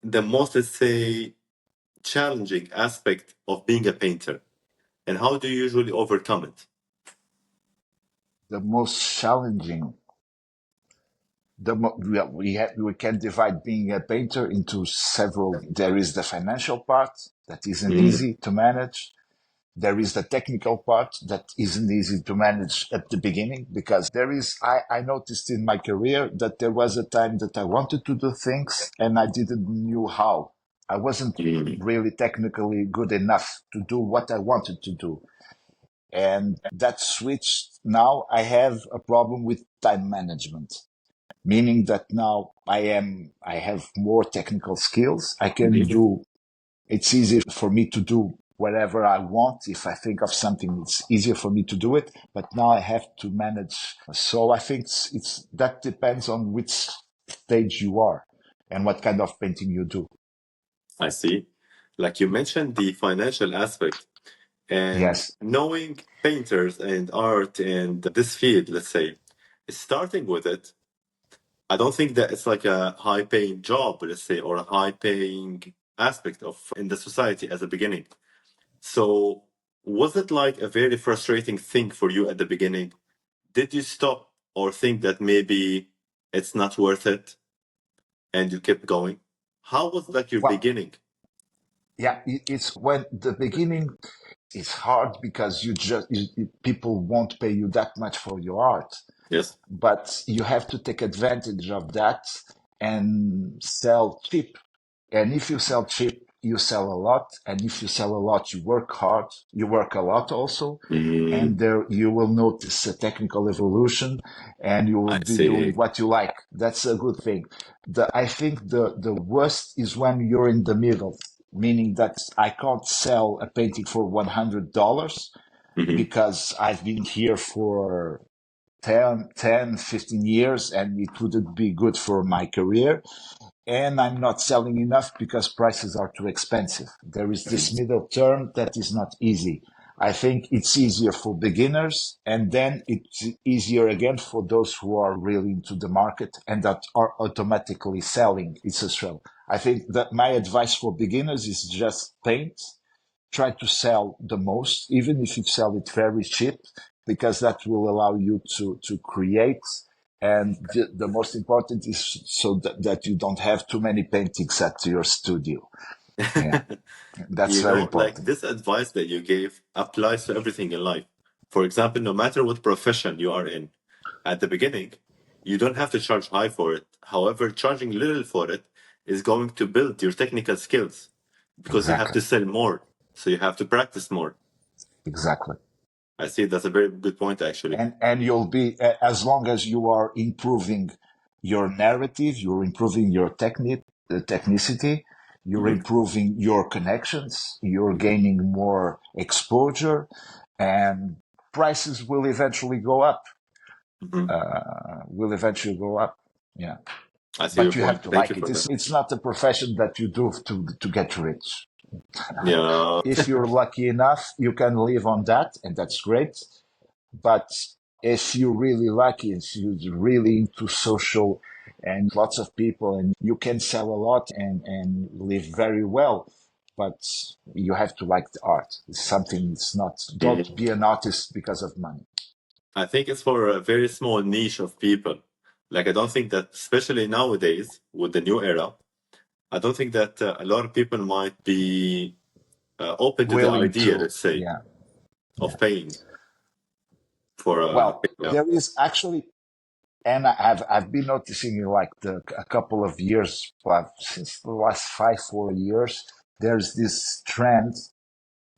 The most, let's say, challenging aspect of being a painter, and how do you usually overcome it? The most challenging, we can divide being a painter into several. There is the financial part that isn't Mm, easy to manage. There is the technical part that isn't easy to manage at the beginning because I noticed in my career that there was a time that I wanted to do things and I didn't knew how. I wasn't mm, really technically good enough to do what I wanted to do. And that switched. Now I have a problem with time management, meaning that now I have more technical skills. I can mhm. do, it's easier for me to do whatever I want. If I think of something, it's easier for me to do it. But now I have to manage. So I think that depends on which stage you are and what kind of painting you do. I see. Like you mentioned the financial aspect and Yes. knowing painters and art and this field, let's say, starting with it, I don't think that it's like a high paying job, let's say, or a high paying aspect of in the society as a beginning. So was it like a very frustrating thing for you at the beginning? Did you stop or think that maybe it's not worth it and you kept going? How was like your Well, beginning? yeah, it's when the beginning is hard because people won't pay you that much for your art, Yes. but you have to take advantage of that and sell cheap. And if you sell cheap, you sell a lot. And if you sell a lot, you work hard. You work a lot also. Mm, And there you will notice a technical evolution and you will I be doing see. what you like. That's a good thing. I think the worst is when you're in the middle, meaning that I can't sell a painting for $100 Hmm. because I've been here for 10, 15 years and it wouldn't be good for my career. And I'm not selling enough because prices are too expensive. There is this middle term that is not easy. I think it's easier for beginners and then it's easier again for those who are really into the market and that are automatically selling. It's a struggle. I think that my advice for beginners is just paint, try to sell the most, even if you sell it very cheap, because that will allow you to create. And the most important is so that you don't have too many paintings at your studio. Yeah, that's You very know, like important. this advice that you gave applies to everything in life. For example, no matter what profession you are in, at the beginning, you don't have to charge high for it. However, charging little for it is going to build your technical skills because you have Exactly. to sell more. So you have to practice more. Exactly. I see that's a very good point, actually. And you'll be, as long as you are improving your narrative, you're improving your technicity, you're Hmm. improving your connections, you're gaining more exposure, and prices will eventually go up. Hmm. Will eventually go up. Yeah. I see your But you have point. to Thank you like it. for that. It's not a profession that you do to get rich. Yeah. If you're lucky enough, you can live on that, and that's great. But if you're really lucky, if you're really into social and lots of people, and you can sell a lot and live very well, but you have to like the art. It's something, it's not, don't be Mhm. an artist because of money. I think it's for a very small niche of people. Like, I don't think that, especially nowadays with the new era, I don't think that a lot of people might be open to the Willing idea, to, let's say, yeah, yeah. of paying for a Well, yeah. there is actually, and I've been noticing in like a couple of years, well, since the last 4 years, there's this trend.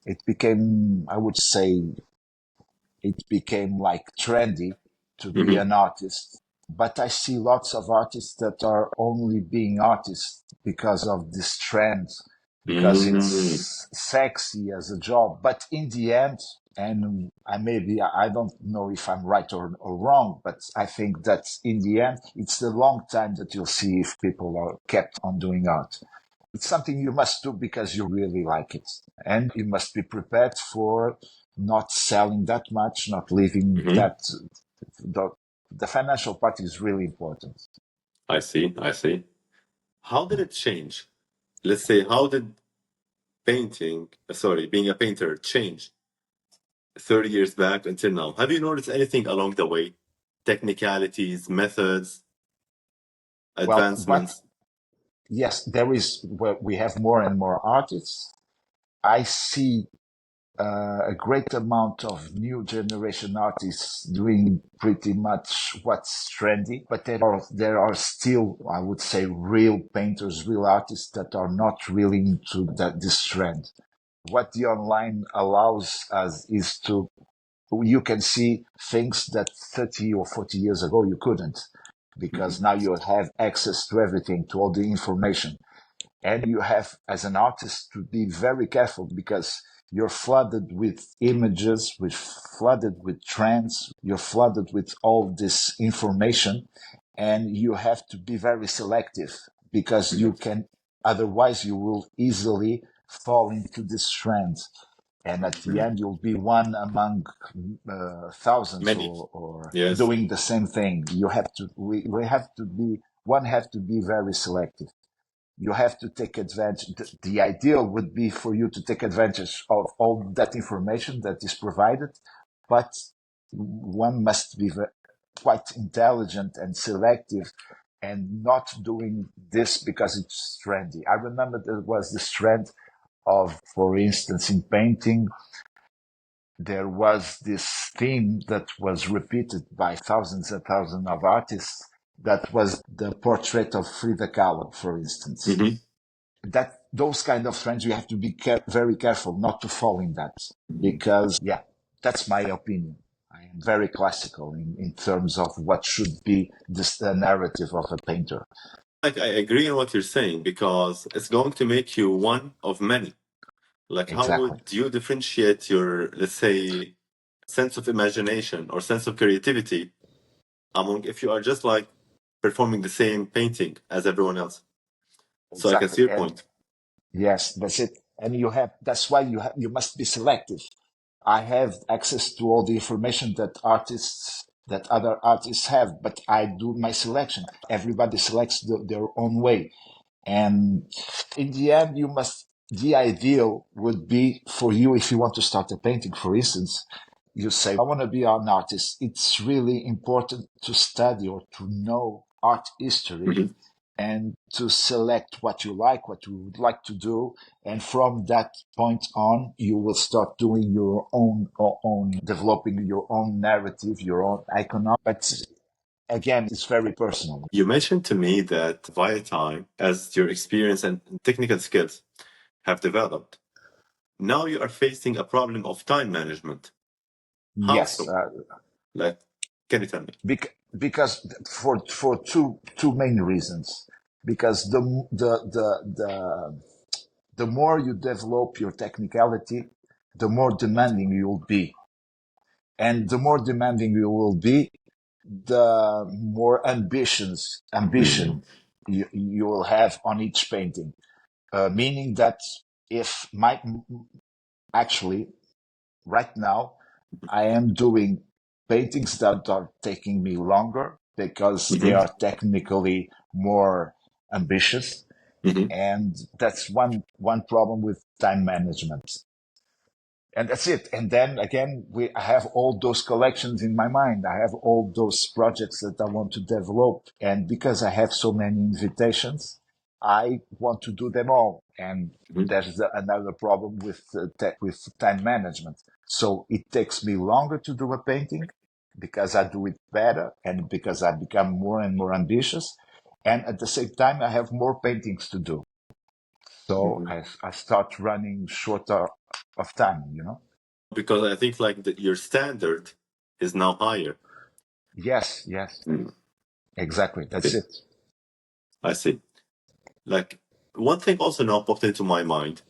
It became, I would say, it became like trendy to be Hmm. an artist. But I see lots of artists that are only being artists because of this trend, because Mm. it's sexy as a job. But in the end, and I don't know if I'm right or wrong, but I think that in the end, it's the long time that you'll see if people are kept on doing art. It's something you must do because you really like it. And you must be prepared for not selling that much, not leaving Hmm. that. The, the financial part is really important. I see. I see. How did it change? Let's say, how did being a painter change 30 years back until now? Have you noticed anything along the way? Technicalities, methods, Well, what, advancements? yes, there is, where we have more and more artists. I see a great amount of new generation artists doing pretty much what's trendy, but there are still, I would say, real painters, real artists that are not really into this trend. What the online allows us is to you can see things that 30 or 40 years ago you couldn't, because Mhm. now you have access to everything, to all the information. And you have, as an artist, to be very careful because you're flooded with images, flooded with trends, you're flooded with all this information, and you have to be very selective because you can, otherwise, you will easily fall into this trend. And at the end, you'll be one among thousands, Many. or Yes. doing the same thing. We have to be, one have to be very selective. You have to take advantage. The ideal would be for you to take advantage of all that information that is provided, but one must be quite intelligent and selective and not doing this because it's trendy. I remember there was this trend of, for instance, in painting, there was this theme that was repeated by thousands and thousands of artists. That was the portrait of Frida Kahlo, for instance. Hmm. That those kind of trends, you have to be very careful not to fall in that, because yeah, that's my opinion. I am very classical in terms of what should be the narrative of a painter. Like, I agree on what you're saying because it's going to make you one of many. Like, how Exactly. would you differentiate your, let's say, sense of imagination or sense of creativity among if you are just like performing the same painting as everyone else? So I can Exactly. see your And point. yes, that's it. And that's why you must be selective. I have access to all the information that other artists have, but I do my selection. Everybody selects their own way. And in the end, the ideal would be for you, if you want to start a painting, for instance, you say, I want to be an artist. It's really important to study or to know art history Mhm. and to select what you like, what you would like to do. And from that point on, you will start doing developing your own narrative, your own iconography. But again, it's very personal. You mentioned to me that via time, as your experience and technical skills have developed, now you are facing a problem of time management. How Yes, so? Like, can you tell me? because for two main reasons. Because the more you develop your technicality, the more demanding you'll be, and the more demanding you will be, the more Mhm. ambition you will have on each painting. Meaning that if my actually right now I am doing paintings that are taking me longer because they Mhm. are technically more ambitious, Mhm. and that's one problem with time management. And that's it. And then again, I have all those collections in my mind. I have all those projects that I want to develop. And because I have so many invitations, I want to do them all. And Mhm. there's another problem with time management. So it takes me longer to do a painting because I do it better and because I become more and more ambitious. And at the same time, I have more paintings to do. So Mhm. I start running shorter of time. Because I think like your standard is now higher. Yes, yes, Mm. exactly. That's Okay, it. I see. Like, one thing also now popped into my mind.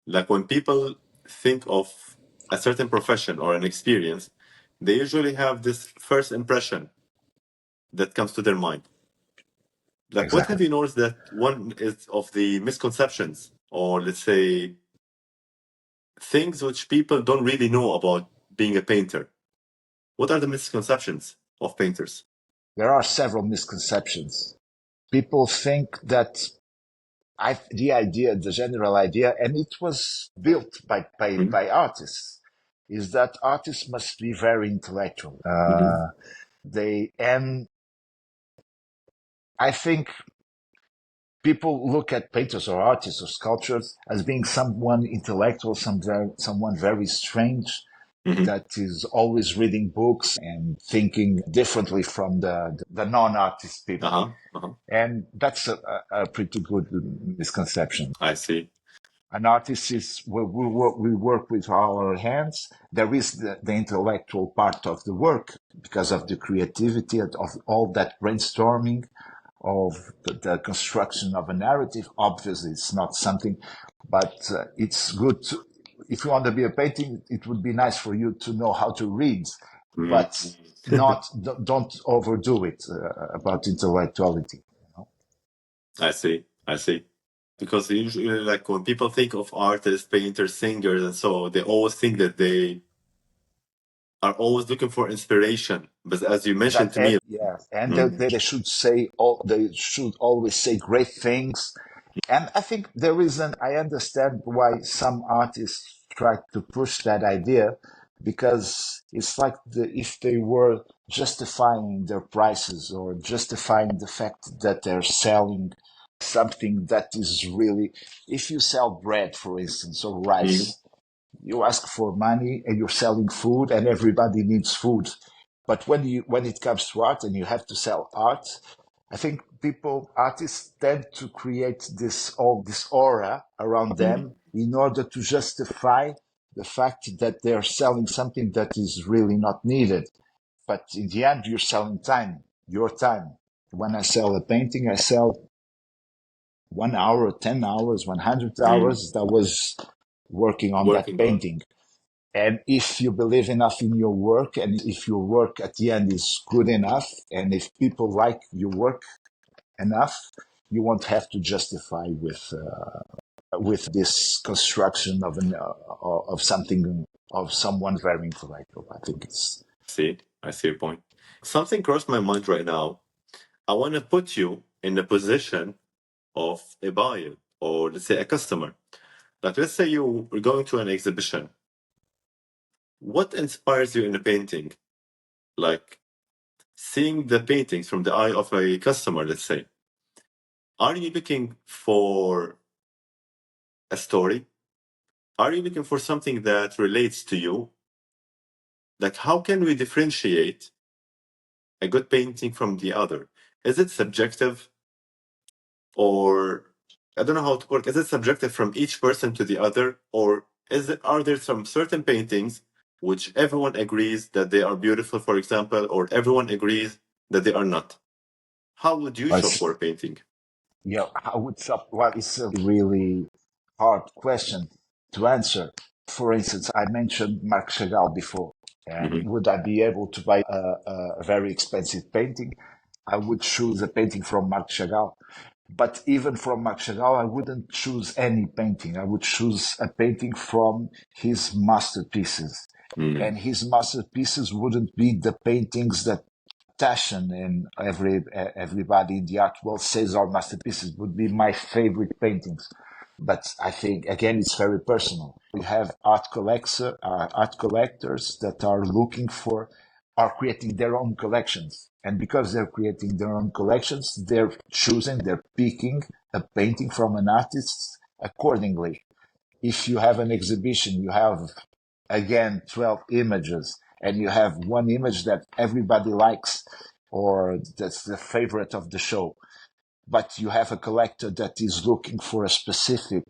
Like, when people think of a certain profession or an experience, they usually have this first impression that comes to their mind. Like, what have Exactly. you noticed that one is of the misconceptions, or let's say things which people don't really know about being a painter? What are the misconceptions of painters? There are several misconceptions. People think that the idea, the general idea, and it was built Mm-hmm. by artists, is that artists must be very intellectual. Mm-hmm. And I think people look at painters or artists or sculptors as being someone intellectual, someone very strange Mm-hmm. that is always reading books and thinking differently from the non-artist people. Uh-huh. Uh-huh. And that's a pretty good misconception. I see. An artist is we work with our hands. There is the intellectual part of the work because of the creativity of all that brainstorming of the construction of a narrative. Obviously, it's not something, but it's good to, if you want to be a painting, it would be nice for you to know how to read, but Mm. not, don't overdo it about intellectuality. You know? I see. I see. Because usually, like when people think of artists, painters, singers, and so they always think that they are always looking for inspiration. But as you mentioned That to me, yeah, and mm, they should say all, they should always say great things. And I think there is an, I understand why some artists try to push that idea because it's like if they were justifying their prices or justifying the fact that they're selling something that is really, if you sell bread, for instance, or mm, rice, you ask for money and you're selling food and everybody needs food. But when it comes to art and you have to sell art, I think artists tend to create this aura around mm, them in order to justify the fact that they're selling something that is really not needed. But in the end, you're selling time, your time. When I sell a painting, I sell 1 hour, 10 hours, 100 mm, hours that was working on that working on. painting. And if you believe enough in your work, and if your work at the end is good enough, and if people like your work enough, you won't have to justify with this construction of something of someone very intellectual. I think it's See, I see your point. Something crossed my mind right now. I want to put you in the position of a buyer or let's say a customer. Like, let's say you were going to an exhibition. What inspires you in a painting? Like, seeing the paintings from the eye of a customer, let's say. Are you looking for a story? Are you looking for something that relates to you? Like, how can we differentiate a good painting from the other? Is it subjective, or I don't know how to put it. Is it subjective from each person to the other, or are there some certain paintings which everyone agrees that they are beautiful, for example, or everyone agrees that they are not? How would you well, show for a painting? yeah, I would stop. Well, it's a really hard question to answer. For instance, I mentioned Marc Chagall before, and Hmm. would I be able to buy a very expensive painting? I would choose a painting from Marc Chagall. But even from Marc Chagall, I wouldn't choose any painting. I would choose a painting from his masterpieces. Mm. And his masterpieces wouldn't be the paintings that Taschen and everybody in the art world says are masterpieces, would be my favorite paintings. But I think again, it's very personal. We have art collectors that are looking for, are creating their own collections, and because they're creating their own collections, they're picking a painting from an artist accordingly. If you have an exhibition, you have again 12 images, and you have one image that everybody likes or that's the favorite of the show, but you have a collector that is looking for a specific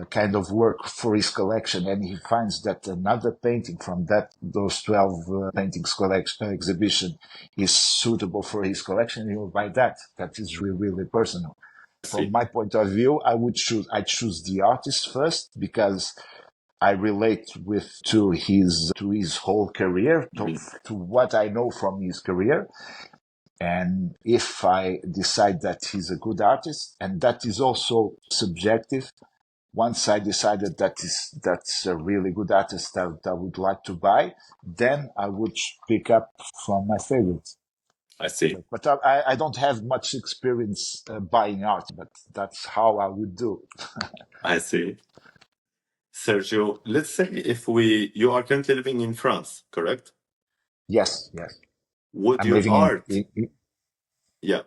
kind of work for his collection, and he finds that another painting from those 12 paintings collection exhibition is suitable for his collection, he will buy that. That is really, really personal. I From see. my point of view, I choose the artist first because I relate to his whole career, Mhm. to what I know from his career. And if I decide that he's a good artist, and that is also subjective, once I decided that's a really good artist that I would like to buy, then I would pick up from my favorites. I see. But I don't have much experience buying art, but that's how I would do. I see. Sergio, let's say if you are currently living in France, correct? Yes, yes. Would I'm your living art, in yeah,